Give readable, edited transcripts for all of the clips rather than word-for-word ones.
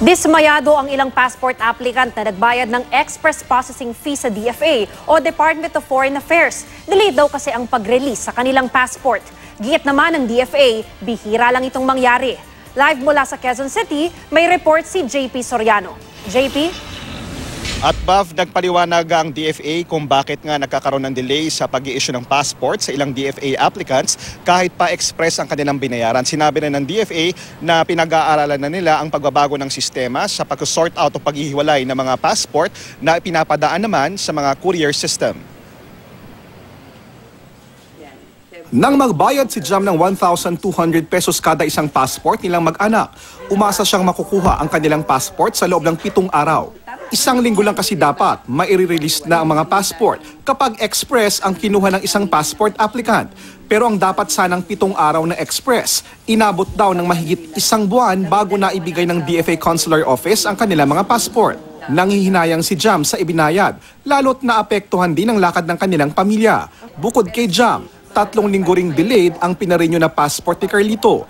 Dismayado ang ilang passport applicant na nagbayad ng express processing fee sa DFA o Department of Foreign Affairs. Delayed daw kasi ang pag-release sa kanilang passport. Giyit naman ng DFA, bihira lang itong mangyari. Live mula sa Quezon City, may report si JP Soriano. JP? At Bav, nagpaliwanag ang DFA kung bakit nga nagkakaroon ng delay sa pag-i-issue ng passport sa ilang DFA applicants kahit pa express ang kanilang binayaran. Sinabi na ng DFA na pinag-aaralan na nila ang pagbabago ng sistema sa pag-sort out o paghihiwalay ng mga passport na pinapadaan naman sa mga courier system. Nang magbayad si Jam ng 1,200 pesos kada isang passport nilang mag-anak, umasa siyang makukuha ang kanilang passport sa loob ng 7 araw. Isang linggo lang kasi dapat maire-release na ang mga passport kapag express ang kinuha ng isang passport applicant. Pero ang dapat sanang 7 araw na express, inabot daw ng mahigit 1 buwan bago na ibigay ng DFA Consular Office ang kanilang mga passport. Nanghihinayang si Jam sa ibinayad, lalo't naapektuhan din ang lakad ng kanilang pamilya. Bukod kay Jam, 3 linggo ring delayed ang pinarenew na passport ni Carlito.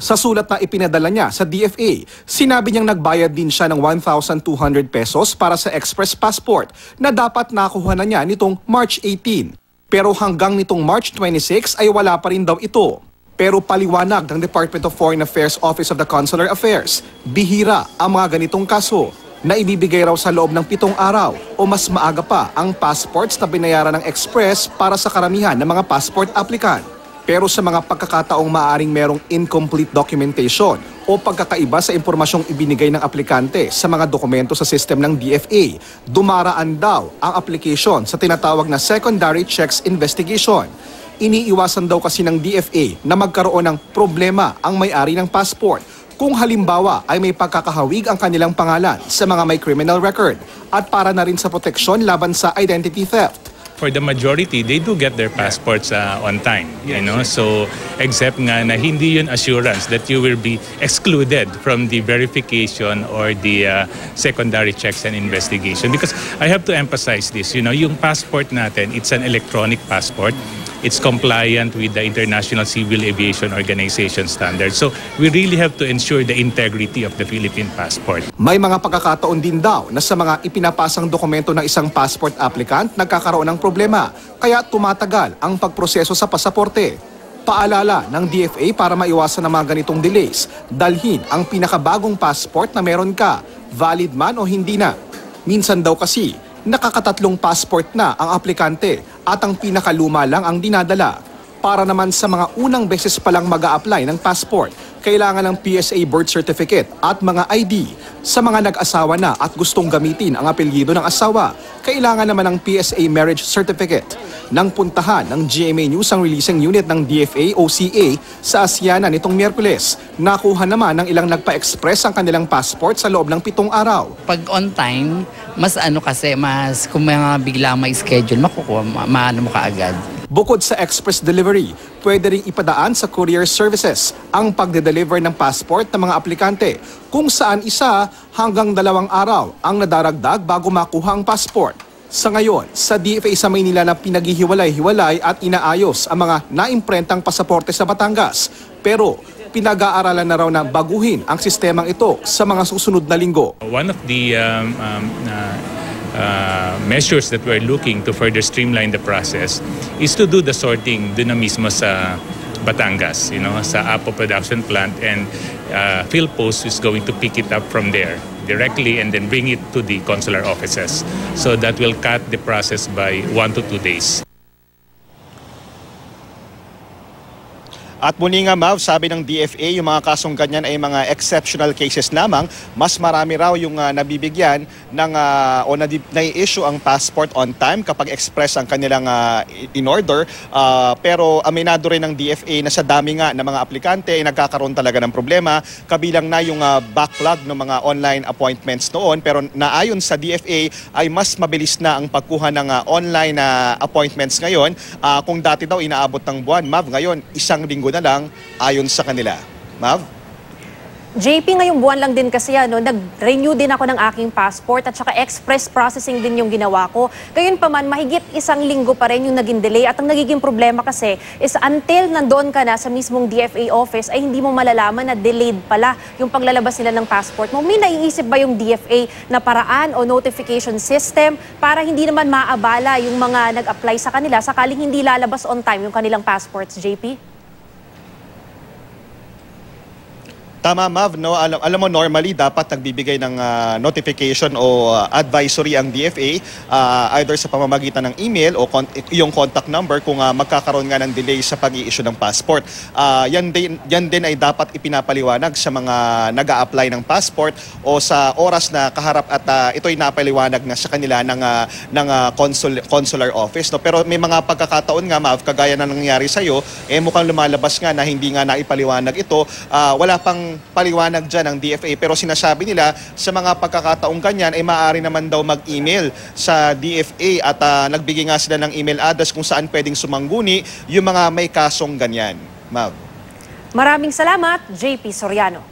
Sa sulat na ipinadala niya sa DFA, sinabi niyang nagbayad din siya ng 1,200 pesos para sa express passport na dapat nakuha na niya nitong March 18. Pero hanggang nitong March 26 ay wala pa rin daw ito. Pero paliwanag ng Department of Foreign Affairs Office of the Consular Affairs, bihira ang mga ganitong kaso na ibibigay raw sa loob ng 7 araw o mas maaga pa ang passports na binayaran ng express para sa karamihan ng mga passport applicant. Pero sa mga pagkakataong maaaring merong incomplete documentation o pagkakaiba sa impormasyong ibinigay ng aplikante sa mga dokumento sa system ng DFA, dumaraan daw ang application sa tinatawag na secondary checks investigation. Iniiwasan daw kasi ng DFA na magkaroon ng problema ang may-ari ng passport kung halimbawa ay may pagkakahawig ang kanilang pangalan sa mga may criminal record at para na rin sa proteksyon laban sa identity theft. For the majority, they do get their passports on time, you know. So, except nga na hindi yun assurance that you will be excluded from the verification or the secondary checks and investigation. Because I have to emphasize this, you know, yung passport natin, it's an electronic passport. It's compliant with the International Civil Aviation Organization standards. So we really have to ensure the integrity of the Philippine passport. May mga pagkakataon din daw na sa mga ipinapasang dokumento ng isang passport applicant nagkakaroon ng problema, kaya tumatagal ang pagproseso sa pasaporte. Paalala ng DFA para maiwasan ang mga ganitong delays, dalhin ang pinakabagong passport na meron ka, valid man o hindi na. Minsan daw kasi, nakakatatlong passport na ang aplikante at ang pinakaluma lang ang dinadala. Para naman sa mga unang beses palang mag-a-apply ng passport, kailangan ng PSA birth certificate at mga ID. Sa mga nag-asawa na at gustong gamitin ang apelyido ng asawa, kailangan naman ng PSA marriage certificate. Nang puntahan ng GMA News ang releasing unit ng DFA OCA sa Asiana nitong Miyerkules, nakuha naman ng ilang nagpa-express ang kanilang passport sa loob ng 7 araw. Pag on time, mas mas kung mga bigla may schedule, makukuha, maano mo kaagad. Bukod sa express delivery, pwede ring ipadaan sa courier services ang pagde-deliver ng passport ng mga aplikante, kung saan isa hanggang 2 araw ang nadaragdag bago makuha ang passport. Sa ngayon, sa DFA sa Maynila na pinaghihiwalay-hiwalay at inaayos ang mga naimprentang pasaporte sa Batangas. Pero pinag-aaralan na raw na baguhin ang sistemang ito sa mga susunod na linggo. One of the measures that we're looking to further streamline the process is to do the sorting doon na mismo sa Batangas, you know, sa Apo production plant, and PhilPost is going to pick it up from there directly and then bring it to the consular offices. So that will cut the process by 1 to 2 days. At muli nga, Mav, sabi ng DFA, yung mga kasong ganyan ay mga exceptional cases lamang. Mas marami raw yung nabibigyan ng, o nai-issue ang passport on time kapag express ang kanilang in-order. Pero aminado rin ng DFA na sa dami nga ng mga aplikante ay nagkakaroon talaga ng problema. Kabilang na yung backlog ng mga online appointments noon. Pero naayon sa DFA ay mas mabilis na ang pagkuha ng online appointments ngayon. Kung dati daw inaabot ng buwan, Mav, ngayon 1 linggo na lang ayon sa kanila. Mav? JP, ngayong buwan lang din kasi nag-renew din ako ng aking passport at saka express processing din yung ginawa ko. Gayunpaman, mahigit 1 linggo pa rin yung naging delay at ang nagiging problema kasi is until nandoon ka na sa mismong DFA office ay hindi mo malalaman na delayed pala yung paglalabas nila ng passport mo. May naiisip ba yung DFA na paraan o notification system para hindi naman maabala yung mga nag-apply sa kanila sakaling hindi lalabas on time yung kanilang passports, JP? Tama, Mav, no? Alam mo, normally dapat nagbibigay ng notification o advisory ang DFA either sa pamamagitan ng email o yung contact number kung magkakaroon nga ng delay sa pag-i-issue ng passport. Yan din ay dapat ipinapaliwanag sa mga nag-a-apply ng passport o sa oras na kaharap at ito'y napaliwanag na sa kanila ng consular office. No? Pero may mga pagkakataon nga, Mav, kagaya na nangyari sa'yo, mukhang lumalabas nga na hindi nga naipaliwanag ito. Wala pang paliwanag dyan ng DFA pero sinasabi nila sa mga pagkakataong ganyan ay maaari naman daw mag-email sa DFA at nagbigay nga sila ng email address kung saan pwedeng sumangguni yung mga may kasong ganyan. Mav. Maraming salamat, JP Soriano.